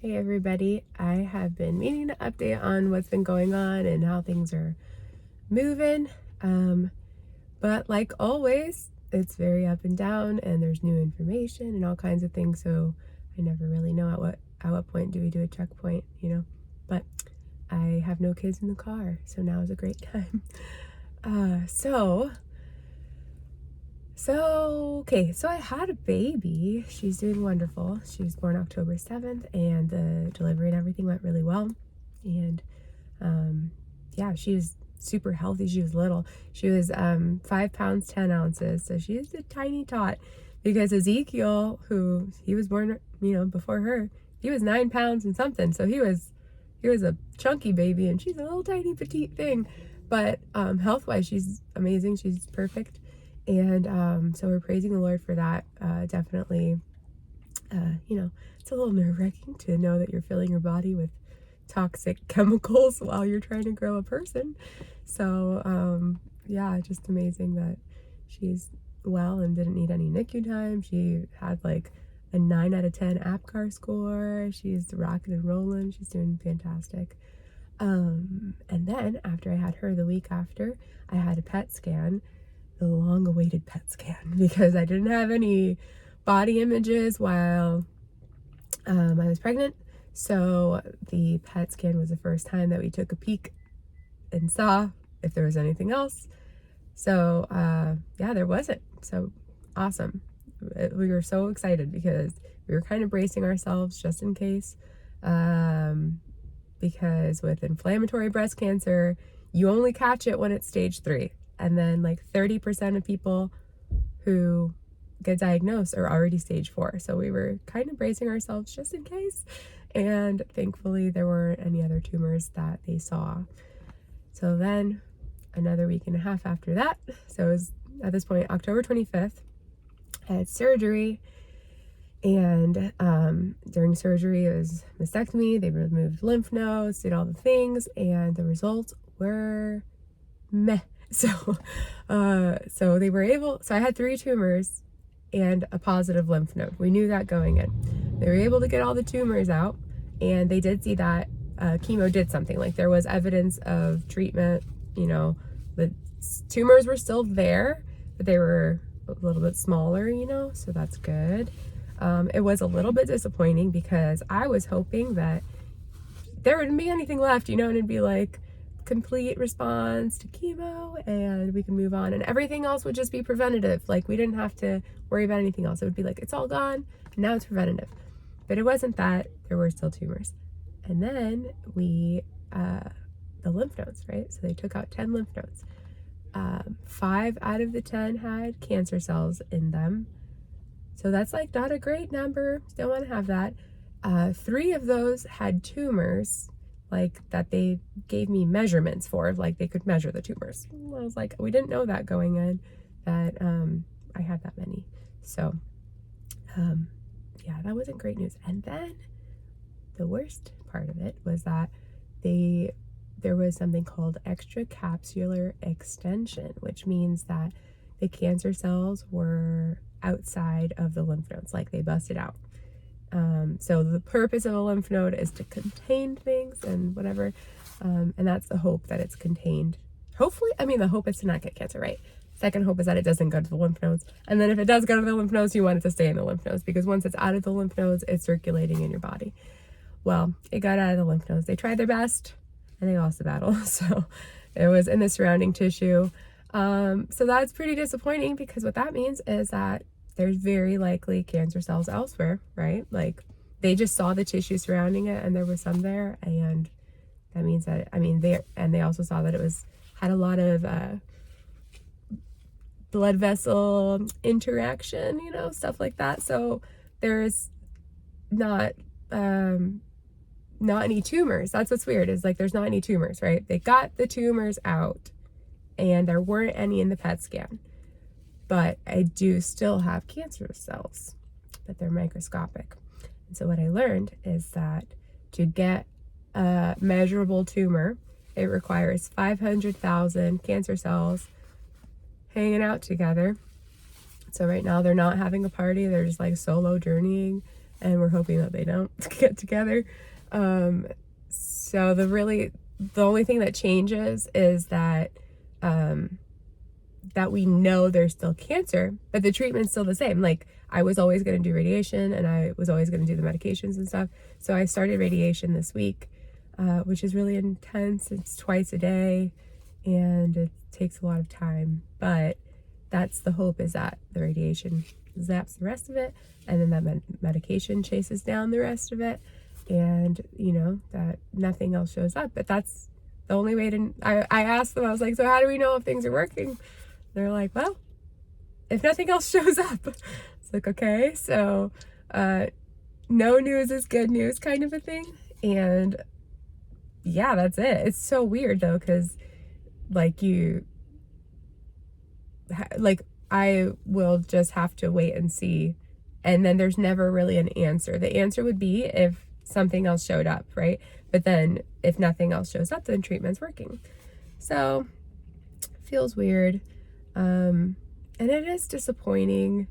Hey everybody, I have been meaning to update on what's been going on and how things are moving. But like always, it's very up and down and there's new information and all kinds of things, so I never really know at what point do we do a checkpoint, But I have no kids in the car, so now is a great time. So I had a baby. She's doing wonderful. She was born October 7th, and the delivery and everything went really well. And yeah, she was super healthy. She was little. She was 5 pounds 10 ounces, so she is a tiny tot. Because Ezekiel, who he was born, before her, he was 9 pounds and something. So he was a chunky baby, and she's a little tiny petite thing. But health-wise, she's amazing. She's perfect. And so we're praising the Lord for that. Definitely, it's a little nerve-wracking to know that you're filling your body with toxic chemicals while you're trying to grow a person. So, yeah, just amazing that she's well and didn't need any NICU time. She had like a 9 out of 10 APGAR score. She's rocking and rolling. She's doing fantastic. And then after I had her, the week after, I had a PET scan, the long-awaited PET scan, because I didn't have any body images while I was pregnant. So the PET scan was the first time that we took a peek and saw if there was anything else. So yeah, there wasn't. So awesome. We were so excited because we were kind of bracing ourselves just in case, because with inflammatory breast cancer, you only catch it when it's stage 3. And then like 30% of people who get diagnosed are already stage 4. So we were kind of bracing ourselves just in case. And thankfully there weren't any other tumors that they saw. So then another week and a half after that, so it was at this point October 25th, I had surgery. And during surgery, it was mastectomy. They removed lymph nodes, did all the things, and the results were meh. So they were able, so I had 3 tumors and a positive lymph node. We knew that going in. They were able to get all the tumors out, and they did see that chemo did something. Like there was evidence of treatment, the tumors were still there, but they were a little bit smaller, so that's good. It was a little bit disappointing because I was hoping that there wouldn't be anything left, and it'd be like complete response to chemo and we can move on and everything else would just be preventative. Like we didn't have to worry about anything else. It would be like, it's all gone and now it's preventative. But it wasn't that. There were still tumors. And then the lymph nodes, right? So they took out 10 lymph nodes. 5 out of the 10 had cancer cells in them. So that's like not a great number. Don't want to have that. 3 of those had tumors, like that they gave me measurements for, like they could measure the tumors. I was like, we didn't know that going in, that I had that many. So yeah, that wasn't great news. And then the worst part of it was that there was something called extracapsular extension, which means that the cancer cells were outside of the lymph nodes, like they busted out. So the purpose of a lymph node is to contain things and whatever. And that's the hope, that it's contained. Hopefully, the hope is to not get cancer, right? Second hope is that it doesn't go to the lymph nodes. And then if it does go to the lymph nodes, you want it to stay in the lymph nodes, because once it's out of the lymph nodes, it's circulating in your body. Well, it got out of the lymph nodes. They tried their best and they lost the battle. So it was in the surrounding tissue. So that's pretty disappointing, because what that means is that there's very likely cancer cells elsewhere, right? Like they just saw the tissue surrounding it and there was some there, and that means that, they also saw that it had a lot of blood vessel interaction, stuff like that. So there's not any tumors. That's what's weird, is like there's not any tumors, right? They got the tumors out and there weren't any in the PET scan. But I do still have cancer cells, but they're microscopic. And so what I learned is that to get a measurable tumor, it requires 500,000 cancer cells hanging out together. So right now they're not having a party. They're just like solo journeying. and we're hoping that they don't get together. So the only thing that changes is that that we know there's still cancer, but the treatment's still the same. Like, I was always going to do radiation, and I was always going to do the medications and stuff. So I started radiation this week, which is really intense. It's twice a day, and it takes a lot of time. But that's the hope, is that the radiation zaps the rest of it, and then that medication chases down the rest of it, and, you know, that nothing else shows up. But that's the only way to... I asked them, I was like, so how do we know if things are working? They're like, well, if nothing else shows up. It's like, okay, so no news is good news, kind of a thing. And yeah, that's it. It's so weird though, because like I will just have to wait and see, and then there's never really an answer. The answer would be if something else showed up, right? But then if nothing else shows up, then treatment's working. So feels weird. And it is disappointing,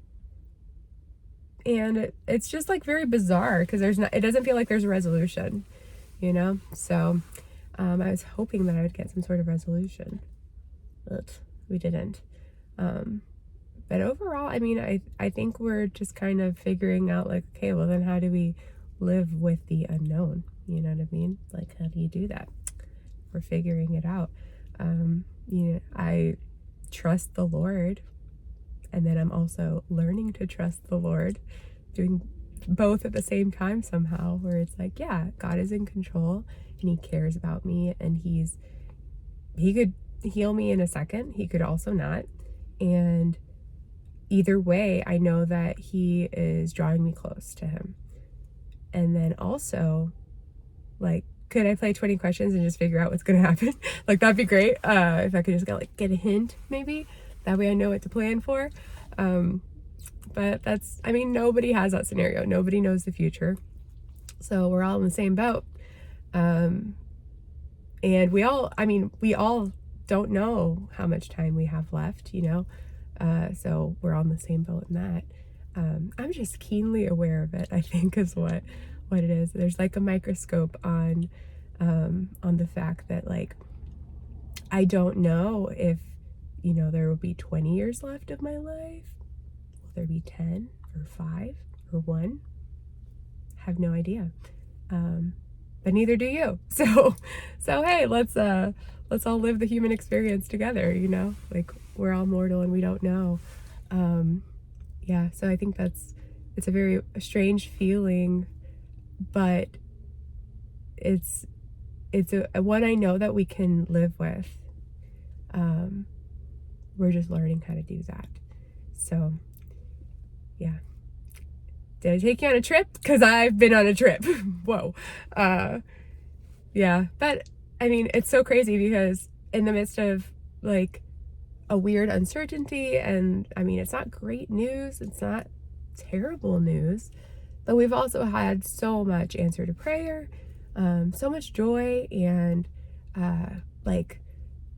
and it's just like very bizarre, because it doesn't feel like there's a resolution, you know? So I was hoping that I would get some sort of resolution, but we didn't. But overall, I mean, I think we're just kind of figuring out, like, okay, well then how do we live with the unknown? You know what I mean? Like, how do you do that? We're figuring it out. You know, I trust the Lord, and then I'm also learning to trust the Lord, doing both at the same time somehow, where it's like, yeah, God is in control, and he cares about me, and he could heal me in a second. He could also not. And either way, I know that he is drawing me close to him. And then also, like, could I play 20 questions and just figure out what's going to happen? Like, that'd be great. If I could just get a hint, maybe. That way I know what to plan for. But I mean, nobody has that scenario. Nobody knows the future. So we're all in the same boat. And we all don't know how much time we have left, you know? So we're all in the same boat in that. I'm just keenly aware of it, I think, is what it is. There's like a microscope on the fact that, like, I don't know if, you know, there will be 20 years left of my life. Will there be 10 or 5 or 1? Have no idea. But neither do you. So hey, let's all live the human experience together, you know? Like, we're all mortal and we don't know. Yeah, so I think it's a very strange feeling, but it's a one I know that we can live with. We're just learning how to do that. So yeah. Did I take you on a trip? Because I've been on a trip. Whoa. Yeah, but I mean, it's so crazy, because in the midst of like a weird uncertainty, and I mean, it's not great news, it's not terrible news, but we've also had so much answer to prayer, so much joy, and like,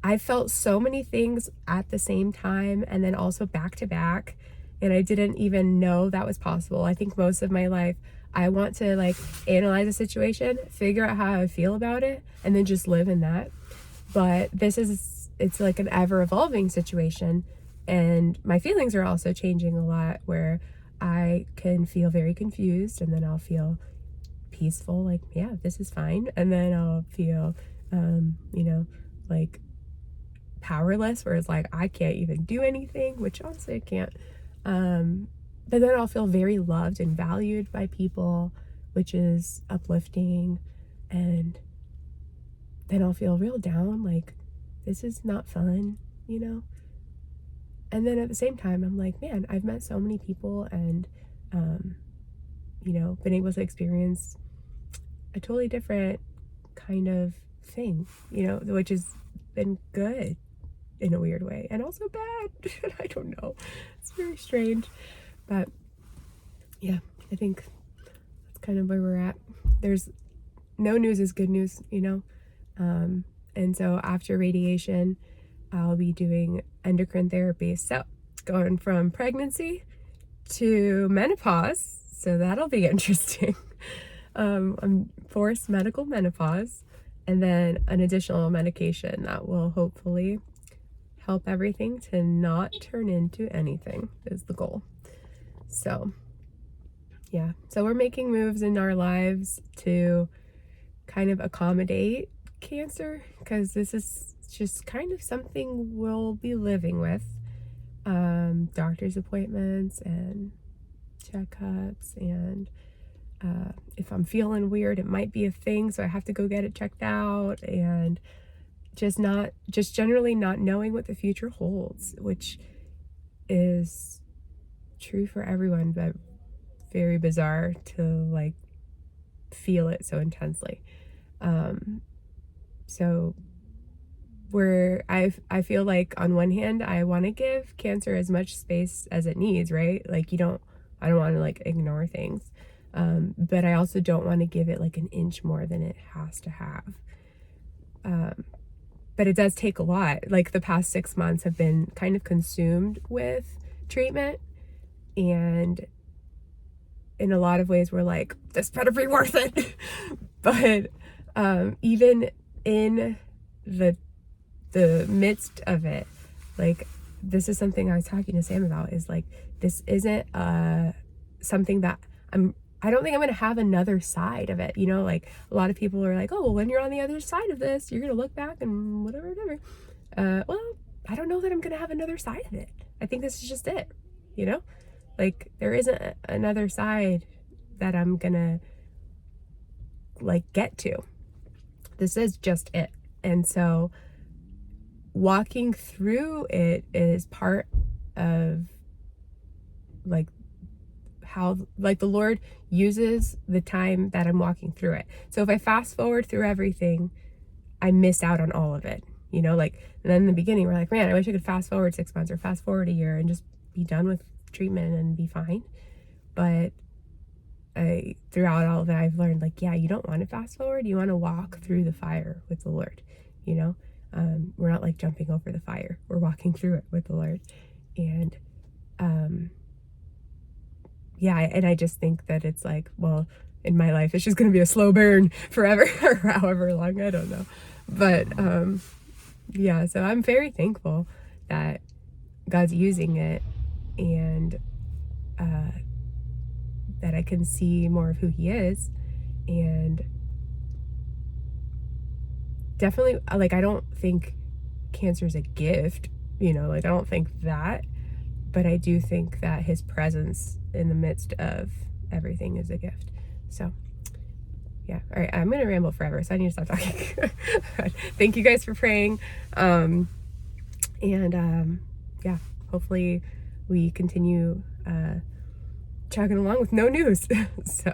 I felt so many things at the same time, and then also back to back, and I didn't even know that was possible. I think most of my life I want to like analyze a situation, figure out how I feel about it, and then just live in that. But it's like an ever evolving situation, and my feelings are also changing a lot, where I can feel very confused, and then I'll feel peaceful, like, yeah, this is fine, and then I'll feel you know, like powerless, where it's like I can't even do anything, which honestly I can't. But then I'll feel very loved and valued by people, which is uplifting, and then I'll feel real down, like, this is not fun, you know? And then at the same time, I'm like, man, I've met so many people, and, you know, been able to experience a totally different kind of thing, you know, which has been good in a weird way, and also bad. I don't know. It's very strange. But yeah, I think that's kind of where we're at. There's no news is good news, you know? And so after radiation, I'll be doing endocrine therapy. So going from pregnancy to menopause. So that'll be interesting. I'm forced medical menopause, and then an additional medication that will hopefully help everything to not turn into anything is the goal. So yeah, so we're making moves in our lives to kind of accommodate cancer, because this is just kind of something we'll be living with. Doctor's appointments and checkups, and if I'm feeling weird, it might be a thing, so I have to go get it checked out, and just generally not knowing what the future holds, which is true for everyone, but very bizarre to like feel it so intensely. So I feel like on one hand, I want to give cancer as much space as it needs, right? Like I don't want to like ignore things. But I also don't want to give it like an inch more than it has to have. But it does take a lot. Like the past 6 months have been kind of consumed with treatment, and in a lot of ways we're like, this better be worth it. But even in the midst of it, like, this is something I was talking to Sam about, is like, this isn't something that I don't think I'm going to have another side of it. You know, like a lot of people are like, oh, well, when you're on the other side of this, you're going to look back and whatever. Well, I don't know that I'm going to have another side of it. I think this is just it, you know? Like, there isn't another side that I'm going to like get to. This is just it. And so walking through it is part of like how like the Lord uses the time that I'm walking through it. So if I fast forward through everything, I miss out on all of it, you know, like, and then in the beginning we're like, man, I wish I could fast forward 6 months or fast forward a year and just be done with treatment and be fine. But throughout all of it, I've learned, like, yeah, you don't want to fast forward. You want to walk through the fire with the Lord, you know? We're not like jumping over the fire. We're walking through it with the Lord. And, yeah, and I just think that it's like, well, in my life, it's just going to be a slow burn forever or however long, I don't know. But, yeah, so I'm very thankful that God's using it, and, that I can see more of who he is. And definitely, like, I don't think cancer is a gift, you know, like, I don't think that, but I do think that his presence in the midst of everything is a gift. So yeah, all right, I'm gonna ramble forever, so I need to stop talking. Thank you guys for praying, and yeah, hopefully we continue chugging along with no news. So